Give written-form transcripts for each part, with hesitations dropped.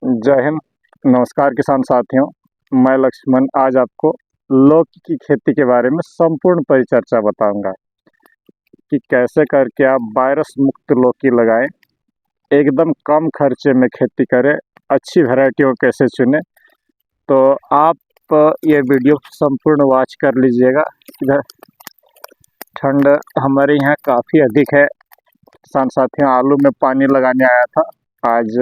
जय हिंद। नमस्कार किसान साथियों, मैं लक्ष्मण आज आपको लौकी की खेती के बारे में संपूर्ण परिचर्चा बताऊंगा कि कैसे करके आप वायरस मुक्त लौकी लगाएं, एकदम कम खर्चे में खेती करें, अच्छी वैरायटी को कैसे चुनें। तो आप ये वीडियो संपूर्ण वॉच कर लीजिएगा। इधर ठंड हमारे यहाँ काफ़ी अधिक है किसान साथियों। आलू में पानी लगाने आया था, आज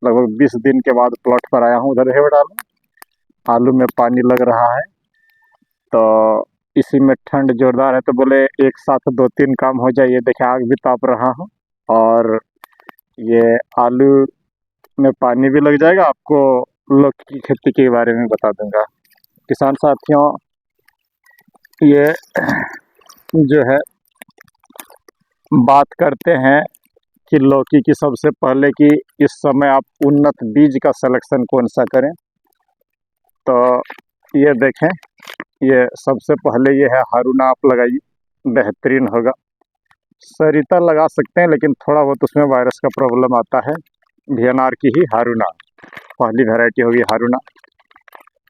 लगभग 20 दिन के बाद प्लॉट पर आया हूँ। उधर है डालू आलू में पानी लग रहा है, तो इसी में ठंड जोरदार है, तो बोले एक साथ 2-3 काम हो जाए। ये देखिए आग भी ताप रहा हूँ और ये आलू में पानी भी लग जाएगा। आपको लौकी की खेती के बारे में बता दूंगा किसान साथियों। ये जो है बात करते हैं कि लौकी की, सबसे पहले कि इस समय आप उन्नत बीज का सिलेक्शन कौन सा करें। तो ये देखें, ये सबसे पहले ये है हारूना, आप लगाइए, बेहतरीन होगा। सरिता लगा सकते हैं लेकिन थोड़ा बहुत उसमें वायरस का प्रॉब्लम आता है। वीएनआर की ही हारूना पहली वैरायटी होगी, हारूना।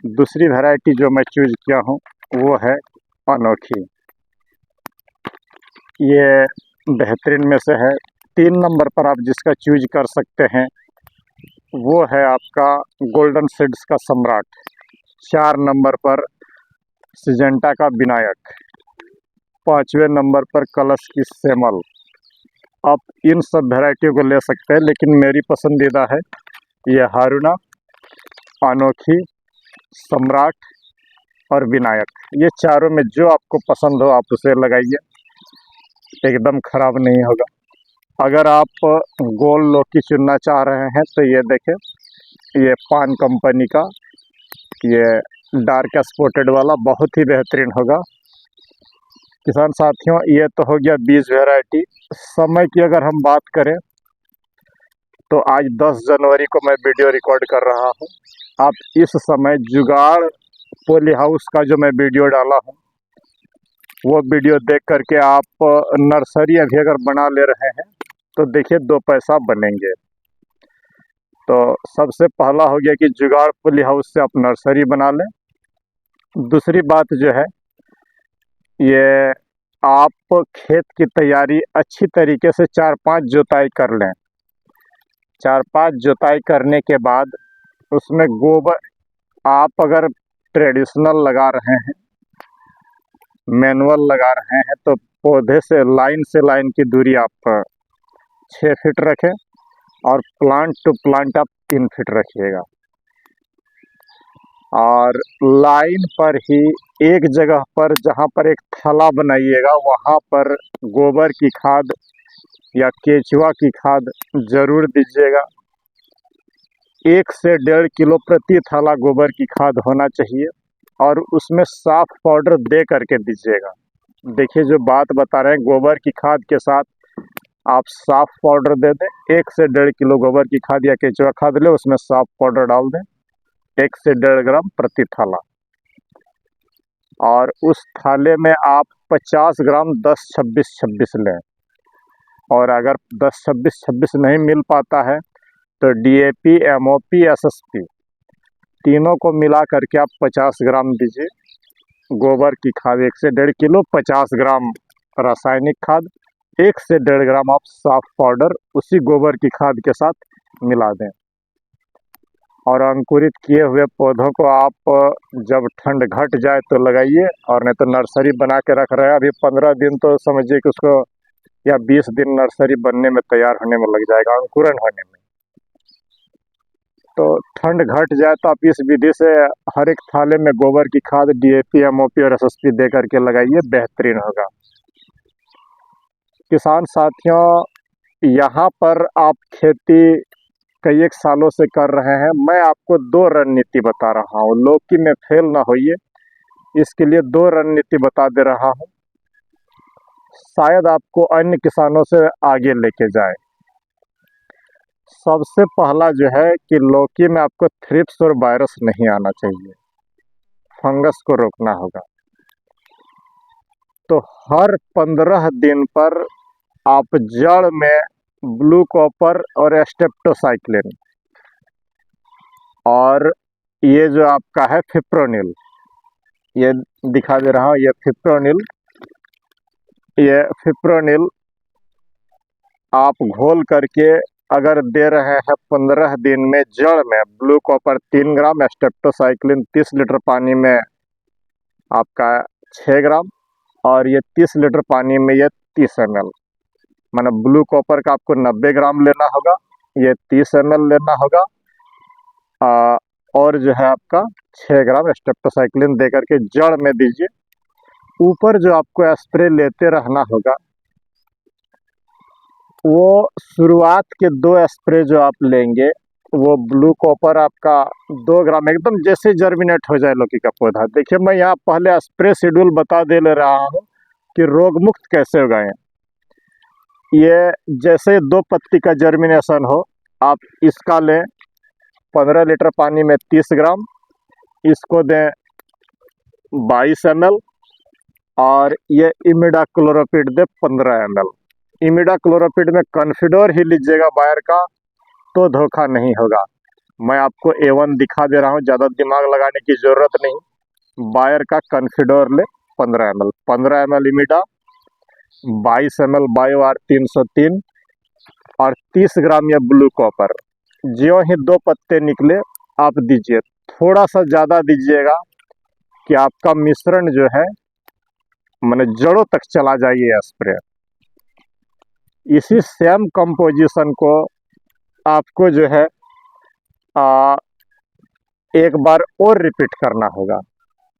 दूसरी वैरायटी जो मैं चूज किया हूँ वो है अनोखी, ये बेहतरीन में से है। 3 नंबर पर आप जिसका चूज कर सकते हैं वो है आपका गोल्डन सीड्स का सम्राट। 4 नंबर पर सिजेंटा का विनायक। 5वें नंबर पर कलश की सेमल। आप इन सब वैरायटियों को ले सकते हैं, लेकिन मेरी पसंदीदा है ये हारूना, अनोखी, सम्राट और विनायक। ये चारों में जो आपको पसंद हो आप उसे लगाइए, एकदम खराब नहीं होगा। अगर आप गोल लौकी चुनना चाह रहे हैं तो ये देखें, ये पान कंपनी का ये डार्क स्पॉटेड वाला बहुत ही बेहतरीन होगा किसान साथियों। ये तो हो गया बीज वैरायटी। समय की अगर हम बात करें तो आज 10 जनवरी को मैं वीडियो रिकॉर्ड कर रहा हूँ। आप इस समय जुगाड़ पॉली हाउस का जो मैं वीडियो डाला हूँ वो वीडियो देख करके आप नर्सरी अभी अगर बना ले रहे हैं तो देखिए 2 पैसा बनेंगे। तो सबसे पहला हो गया कि जुगाड़ पॉली हाउस से आप नर्सरी बना लें। दूसरी बात जो है, ये आप खेत की तैयारी अच्छी तरीके से 4-5 जुताई कर लें। 4-5 जुताई करने के बाद उसमें गोबर, आप अगर ट्रेडिशनल लगा रहे हैं, मैनुअल लगा रहे हैं, तो पौधे से लाइन की दूरी आप 6 फीट रखें और प्लांट टू प्लांट आप 3 फीट रखिएगा। और लाइन पर ही एक जगह पर जहाँ पर एक थला बनाइएगा वहाँ पर गोबर की खाद या केचुआ की खाद जरूर दीजिएगा। 1 से 1.5 किलो प्रति थैला गोबर की खाद होना चाहिए और उसमें साफ पाउडर दे करके दीजिएगा। देखिए जो बात बता रहे हैं, गोबर की खाद के साथ आप साफ पाउडर दे दें। 1 से 1.5 किलो गोबर की खाद या केचुआ खाद ले, उसमें साफ पाउडर डाल दें 1 से 1.5 ग्राम प्रति थाला। और उस थाले में आप 50 ग्राम 10-26-26 लें। और अगर 10-26-26 नहीं मिल पाता है तो डीएपी, एमओपी, एसएसपी तीनों को मिला करके आप 50 ग्राम दीजिए। गोबर की खाद 1 से 1.5 किलो, 50 ग्राम रासायनिक खाद, 1 से 1.5 ग्राम आप साफ पाउडर उसी गोबर की खाद के साथ मिला दें। और अंकुरित किए हुए पौधों को आप जब ठंड घट जाए तो लगाइए, और नहीं तो नर्सरी बना के रख रहे हैं अभी 15 दिन, तो समझिए कि उसको या 20 दिन नर्सरी बनने में, तैयार होने में लग जाएगा, अंकुरन होने में। तो ठंड घट जाए तो आप इस विधि से हर एक थाले में गोबर की खाद, डीएपी, एमओपी और एसएसपी दे करके लगाइए, बेहतरीन होगा। किसान साथियों, यहाँ पर आप खेती कई एक सालों से कर रहे हैं, मैं आपको 2 रणनीति बता रहा हूँ। लौकी में फेल ना होइए, इसके लिए 2 रणनीति बता दे रहा हूँ, शायद आपको अन्य किसानों से आगे लेके जाए। सबसे पहला जो है कि लौकी में आपको थ्रिप्स और वायरस नहीं आना चाहिए, फंगस को रोकना होगा। तो हर 15 दिन पर आप जड़ में ब्लू कॉपर और स्टेप्टोसाइक्लिन और ये जो आपका है फिप्रोनिल, ये दिखा दे रहा हूँ, ये फिप्रोनिल आप घोल करके अगर दे रहे हैं 15 दिन में जड़ में, ब्लू कॉपर 3 ग्राम, स्टेप्टोसाइक्लिन 30 लीटर पानी में आपका 6 ग्राम, और ये 30 लीटर पानी में ये 30 ml, माना ब्लू कॉपर का आपको 90 ग्राम लेना होगा, ये 30 ml लेना होगा, और जो है आपका 6 ग्राम स्टेप्टोसाइक्लिन दे करके जड़ में दीजिए। ऊपर जो आपको स्प्रे लेते रहना होगा, वो शुरुआत के 2 स्प्रे जो आप लेंगे, वो ब्लू कॉपर आपका 2 ग्राम, एकदम जैसे जर्मिनेट हो जाए लौकी का पौधा। देखिए मैं यहाँ पहले स्प्रे शेड्यूल बता दे ले रहा हूँ कि रोग मुक्त कैसे उगाएं। ये जैसे 2 पत्ती का जर्मिनेशन हो, आप इसका लें 15 लीटर पानी में 30 ग्राम, इसको दें 22 ml, और ये इमिडाक्लोरोपिड दे 15 ml। इमिडाक्लोरोपिड में कॉन्फिडोर ही लीजिएगा बायर का, तो धोखा नहीं होगा। मैं आपको A1 दिखा दे रहा हूँ, ज़्यादा दिमाग लगाने की ज़रूरत नहीं। बायर का कॉन्फिडोर ले 15 ml, 15 ml इमिडा, 22 ml बायो आर 303, और 30 ग्राम ये ब्लू कॉपर। ज्यों ही 2 पत्ते निकले आप दीजिए, थोड़ा सा ज़्यादा दीजिएगा कि आपका मिश्रण जो है माने जड़ों तक चला जाइए स्प्रे। इसी सेम कंपोजिशन को आपको जो है एक बार और रिपीट करना होगा।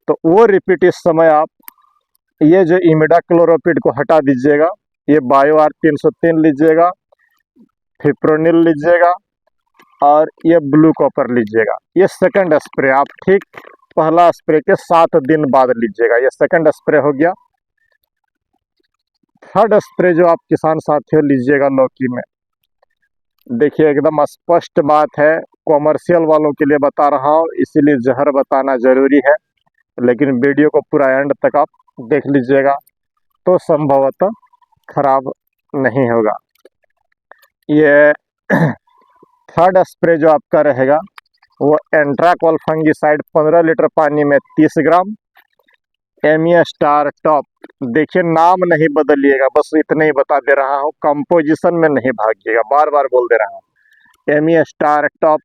तो वो रिपीट इस समय आप ये जो इमिडाक्लोरोपिड को हटा दीजिएगा, ये बायो आर 303 लीजिएगा, फिप्रोनिल लीजिएगा, और ये ब्लू कॉपर लीजिएगा। ये सेकंड स्प्रे आप ठीक पहला स्प्रे के 7 दिन बाद लीजिएगा। ये सेकंड स्प्रे हो गया। थर्ड स्प्रे जो आप किसान साथियों लीजिएगा लौकी में, देखिए एकदम स्पष्ट बात है, कॉमर्शियल वालों के लिए बता रहा हूँ, इसीलिए जहर बताना जरूरी है, लेकिन वीडियो को पूरा एंड तक आप देख लीजिएगा तो संभवतः खराब नहीं होगा। ये थर्ड स्प्रे जो आपका रहेगा वो एंट्राकॉल फंगिसाइड 15 लीटर पानी में 30 ग्राम, एमिया स्टार टॉप। देखिए नाम नहीं बदलिएगा, बस इतना ही बता दे रहा हूँ, कंपोजिशन में नहीं भागिएगा, बार बार बोल दे रहा हूँ। एमिया स्टार टॉप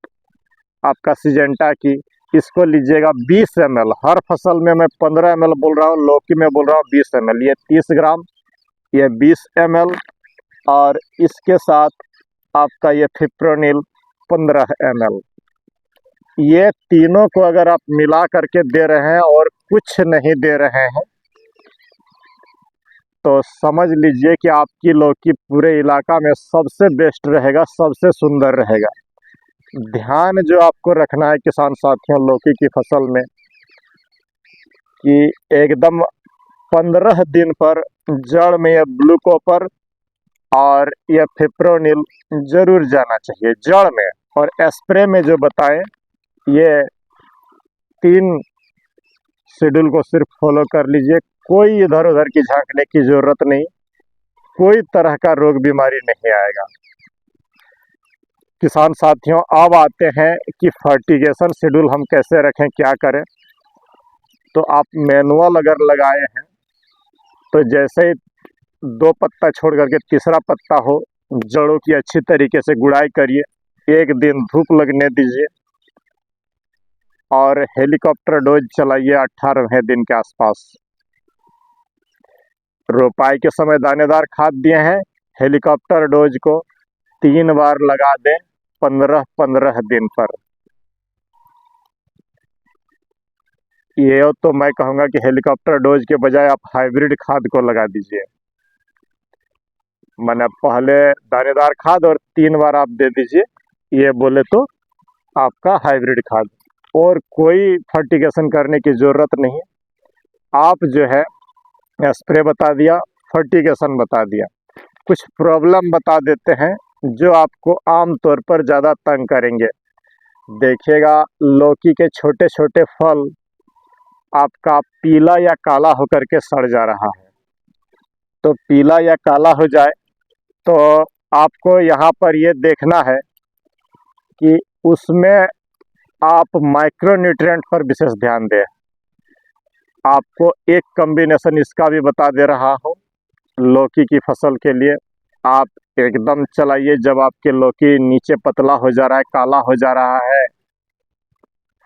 आपका सिजेंटा की, इसको लीजिएगा 20 ml। हर फसल में मैं 15 ml बोल रहा हूँ, लौकी में बोल रहा हूँ 20 ml। ये 30 ग्राम, ये 20 ml, और इसके साथ आपका ये फिप्रोनिल 15 ml। ये तीनों को अगर आप मिला करके दे रहे हैं और कुछ नहीं दे रहे हैं, तो समझ लीजिए कि आपकी लौकी पूरे इलाका में सबसे बेस्ट रहेगा, सबसे सुंदर रहेगा। ध्यान जो आपको रखना है किसान साथियों लौकी की फसल में, कि एकदम 15 दिन पर जड़ में ये ब्लू कॉपर और ये फिप्रोनिल जरूर जाना चाहिए जड़ में। और स्प्रे में जो बताएं, ये 3 शेड्यूल को सिर्फ फॉलो कर लीजिए, कोई इधर उधर की झांकने की जरूरत नहीं, कोई तरह का रोग बीमारी नहीं आएगा। किसान साथियों अब आते हैं कि फर्टिगेशन शेड्यूल हम कैसे रखें, क्या करें। तो आप मैनुअल अगर लगाए हैं तो जैसे ही 2 पत्ता छोड़ करके तीसरा पत्ता हो, जड़ों की अच्छी तरीके से गुड़ाई करिए, 1 दिन धूप लगने दीजिए, और हेलीकॉप्टर डोज चलाइए 18वें दिन के आसपास। रोपाई के समय दानेदार खाद दिए हैं, हेलीकॉप्टर डोज को 3 बार लगा दें 15-15 दिन पर। ये तो मैं कहूँगा कि हेलीकॉप्टर डोज के बजाय आप हाइब्रिड खाद को लगा दीजिए, मैंने पहले दानेदार खाद और 3 बार आप दे दीजिए, ये बोले तो आपका हाइब्रिड खाद। और कोई फर्टिगेशन करने की ज़रूरत नहीं। आप जो है स्प्रे बता दिया, फर्टिगेशन बता दिया, कुछ प्रॉब्लम बता देते हैं जो आपको आम तौर पर ज़्यादा तंग करेंगे। देखिएगा लौकी के छोटे छोटे फल आपका पीला या काला होकर के सड़ जा रहा है। तो पीला या काला हो जाए तो आपको यहाँ पर ये देखना है कि उसमें आप माइक्रोन्यूट्रिएंट पर विशेष ध्यान दें। आपको एक कॉम्बिनेशन इसका भी बता दे रहा हूँ लौकी की फसल के लिए। आप एकदम चलाइए जब आपके लौकी नीचे पतला हो जा रहा है, काला हो जा रहा है,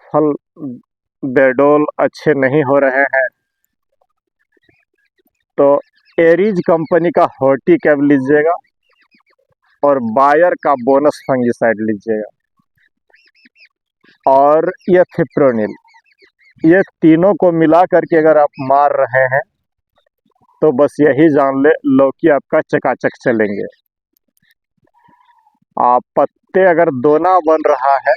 फल बेडोल अच्छे नहीं हो रहे हैं, तो एरीज कंपनी का हॉर्टी कैब लीजिएगा और बायर का बोनस फंगिसाइड लीजिएगा और ये फिप्रोनिल, ये तीनों को मिला करके अगर आप मार रहे हैं तो बस यही जान ले लौकी आपका चकाचक चलेंगे। आप पत्ते अगर दोना बन रहा है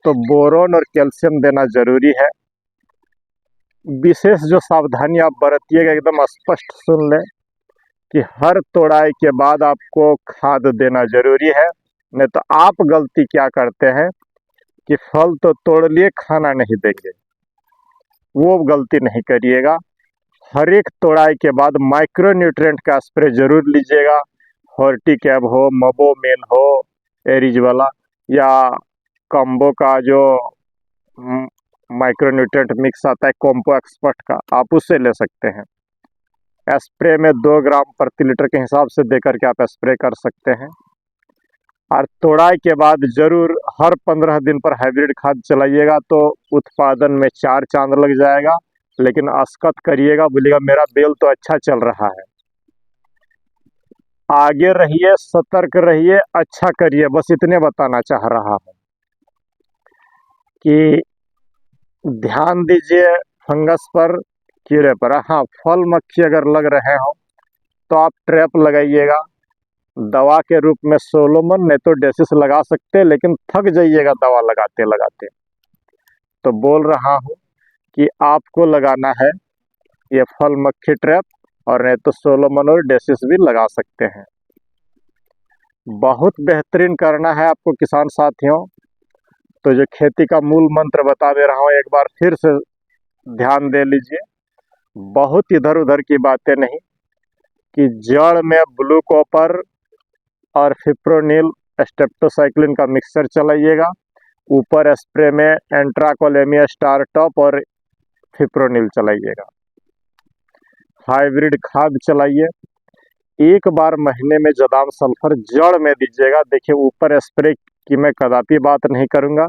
तो बोरोन और कैल्शियम देना जरूरी है। विशेष जो सावधानी आप बरतिएगा एकदम स्पष्ट सुन लें कि हर तोड़ाई के बाद आपको खाद देना जरूरी है। नहीं तो आप गलती क्या करते हैं कि फल तो तोड़ लिए, खाना नहीं देंगे, वो गलती नहीं करिएगा। हर एक तोड़ाई के बाद माइक्रो न्यूट्रिएंट का स्प्रे जरूर लीजिएगा। हॉर्टी कैब हो, मबोमेन हो, एरिज वाला, या कॉम्बो का जो माइक्रो न्यूट्रिएंट मिक्स आता है कॉम्बो एक्सपर्ट का, आप उससे ले सकते हैं। स्प्रे में 2 ग्राम प्रति लीटर के हिसाब से देकर के आप स्प्रे कर सकते हैं। और तोड़ाई के बाद जरूर हर 15 दिन पर हाइब्रिड खाद चलाइएगा तो उत्पादन में 4 चांद लग जाएगा। लेकिन असकत करिएगा, बोलिएगा मेरा बेल तो अच्छा चल रहा है। आगे रहिए, सतर्क रहिए, अच्छा करिए, बस इतने बताना चाह रहा हूँ कि ध्यान दीजिए फंगस पर, कीड़े पर। हाँ, फल मक्खी अगर लग रहे हो तो आप ट्रैप लगाइएगा। दवा के रूप में सोलोमन नहीं तो डेसिस लगा सकते हैं, लेकिन थक जाइएगा दवा लगाते लगाते। तो बोल रहा हूँ कि आपको लगाना है ये फल मक्खी ट्रैप, और नहीं तो सोलोमन और डेसिस भी लगा सकते हैं। बहुत बेहतरीन करना है आपको किसान साथियों। तो जो खेती का मूल मंत्र बता दे रहा हूँ, एक बार फिर से ध्यान दे लीजिए। बहुत इधर उधर की बातें नहीं, कि जड़ में ब्लू कॉपर और फिप्रोनिल स्टेप्टोसाइक्लिन का मिक्सचर चलाइएगा। ऊपर स्प्रे में एंट्राकोलेमिया स्टार टॉप और फिप्रोनिल चलाइएगा। हाइब्रिड खाद चलाइए। एक बार महीने में जदाम सल्फर जड़ में दीजिएगा। देखिए, ऊपर स्प्रे की मैं कदापि बात नहीं करूंगा।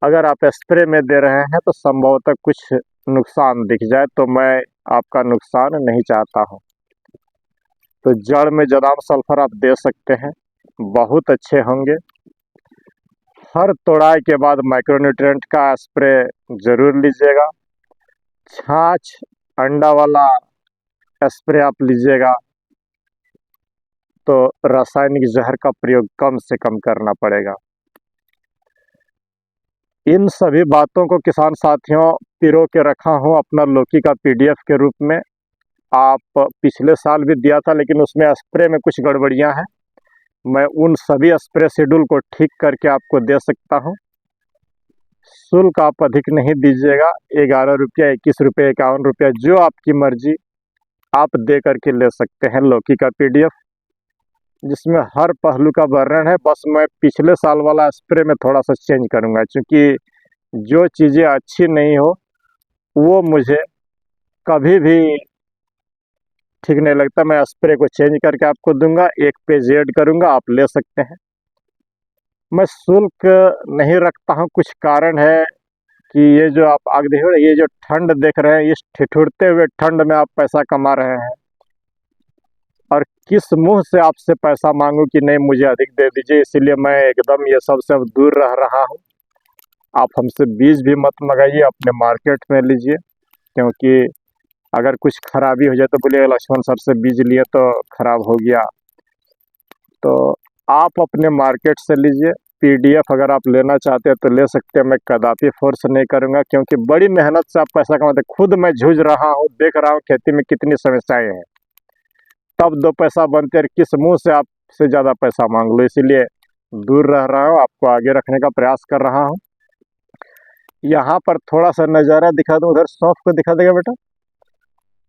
अगर आप स्प्रे में दे रहे हैं तो संभवतः कुछ नुकसान दिख जाए, तो मैं आपका नुकसान नहीं चाहता हूं। तो जड़ में जदाम सल्फर आप दे सकते हैं, बहुत अच्छे होंगे। हर तोड़ाई के बाद माइक्रोन्यूट्रिएंट का स्प्रे जरूर लीजिएगा। छाछ अंडा वाला स्प्रे आप लीजिएगा तो रासायनिक जहर का प्रयोग कम से कम करना पड़ेगा। इन सभी बातों को किसान साथियों पिरो के रखा हूँ अपना लौकी का पीडीएफ के रूप में। आप पिछले साल भी दिया था, लेकिन उसमें स्प्रे में कुछ गड़बड़ियां हैं। मैं उन सभी स्प्रे शेड्यूल को ठीक करके आपको दे सकता हूं। शुल्क आप अधिक नहीं दीजिएगा, 11 रुपया, 21 रुपये, 51 रुपया, जो आपकी मर्जी आप दे करके ले सकते हैं लौकी का पीडीएफ, जिसमें हर पहलू का वर्णन है। बस मैं पिछले साल वाला स्प्रे में थोड़ा सा चेंज करूंगा, क्योंकि जो चीज़ें अच्छी नहीं हो वो मुझे कभी भी ठीक नहीं लगता। मैं स्प्रे को चेंज करके आपको दूंगा, 1 पेज ऐड करूंगा, आप ले सकते हैं। मैं शुल्क नहीं रखता हूं, कुछ कारण है कि ये जो आप आगे देख रहे हैं, ये जो ठंड देख रहे हैं, इस ठिठुरते हुए ठंड में आप पैसा कमा रहे हैं, और किस मुंह से आपसे पैसा मांगूं कि नहीं मुझे अधिक दे दीजिए। इसलिए मैं एकदम ये सब से अब दूर रह रहा हूं। आप हमसे बीज भी मत मंगाइए, अपने मार्केट में लीजिए, क्योंकि अगर कुछ खराबी हो जाए तो बोलिए लक्ष्मण सर से बीज लिए तो खराब हो गया। तो आप अपने मार्केट से लीजिए। पीडीएफ अगर आप लेना चाहते हैं तो ले सकते हैं, मैं कदापि फोर्स नहीं करूंगा, क्योंकि बड़ी मेहनत से आप पैसा कमाते। खुद मैं जूझ रहा हूँ, देख रहा हूँ खेती में कितनी समस्याएं हैं, तब 2 पैसा बनते हैं, किस मुंह से आपसे ज़्यादा पैसा मांग लो। इसीलिए दूर रह रहा हूँ, आपको आगे रखने का प्रयास कर रहा हूँ। यहाँ पर थोड़ा सा नज़ारा दिखा दूँ, उधर सौंफ को दिखा देगा बेटा।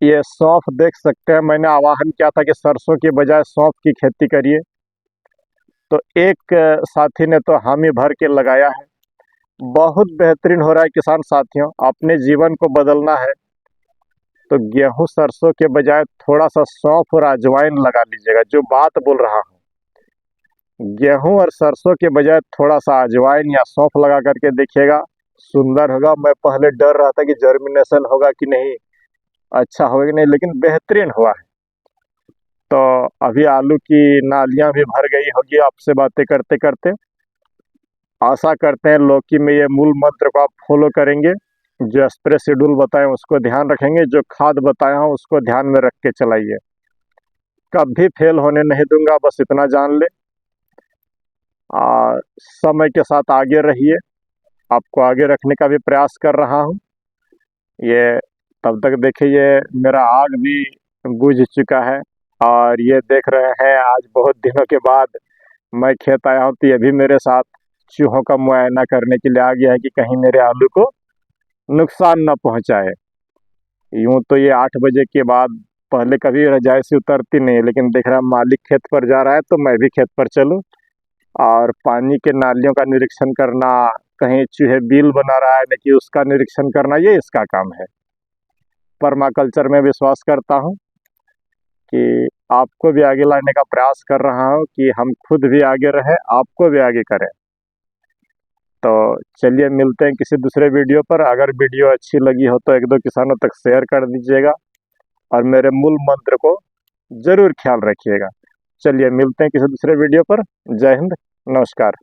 ये सौंफ देख सकते हैं, मैंने आह्वान किया था कि सरसों के बजाय सौंफ की खेती करिए, तो एक साथी ने तो हामी भर के लगाया है, बहुत बेहतरीन हो रहा है किसान साथियों। अपने जीवन को बदलना है तो गेहूं सरसों के बजाय थोड़ा सा सौंफ और अजवाइन लगा लीजिएगा। जो बात बोल रहा हूँ, गेहूं और सरसों के बजाय थोड़ा सा अजवाइन या सौंफ लगा करके देखिएगा, सुंदर होगा। मैं पहले डर रहा था कि जर्मिनेशन होगा कि नहीं, अच्छा होगा कि नहीं, लेकिन बेहतरीन हुआ है। तो अभी आलू की नालियां भी भर गई होगी आपसे बातें करते करते। आशा करते हैं लौकी में ये मूल मंत्र को आप फॉलो करेंगे। जो स्प्रे शेड्यूल बताए उसको ध्यान रखेंगे, जो खाद बताया हूँ उसको ध्यान में रख के चलाइए। कभी फेल होने नहीं दूंगा, बस इतना जान ले। समय के साथ आगे रहिए, आपको आगे रखने का भी प्रयास कर रहा हूँ। ये तब तक देखिए, ये मेरा आग भी बुझ चुका है। और ये देख रहे हैं आज बहुत दिनों के बाद मैं खेत आया हूँ, तो ये भी मेरे साथ चूहों का मुआयना करने के लिए आ गया है कि कहीं मेरे आलू को नुकसान न पहुंचाए। यूं तो ये 8 बजे के बाद पहले कभी रजाई से उतरती नहीं है, लेकिन देख रहा मालिक खेत पर जा रहा है तो मैं भी खेत पर चलूं। और पानी के नालियों का निरीक्षण करना, कहीं चूहे बिल बना रहा है नहीं कि उसका निरीक्षण करना, ये इसका काम है। परमाकल्चर में विश्वास करता हूँ कि आपको भी आगे लाने का प्रयास कर रहा हूँ कि हम खुद भी आगे रहें, आपको भी आगे करें। तो चलिए मिलते हैं किसी दूसरे वीडियो पर। अगर वीडियो अच्छी लगी हो तो एक दो किसानों तक शेयर कर दीजिएगा और मेरे मूल मंत्र को जरूर ख्याल रखिएगा। चलिए मिलते हैं किसी दूसरे वीडियो पर। जय हिंद, नमस्कार।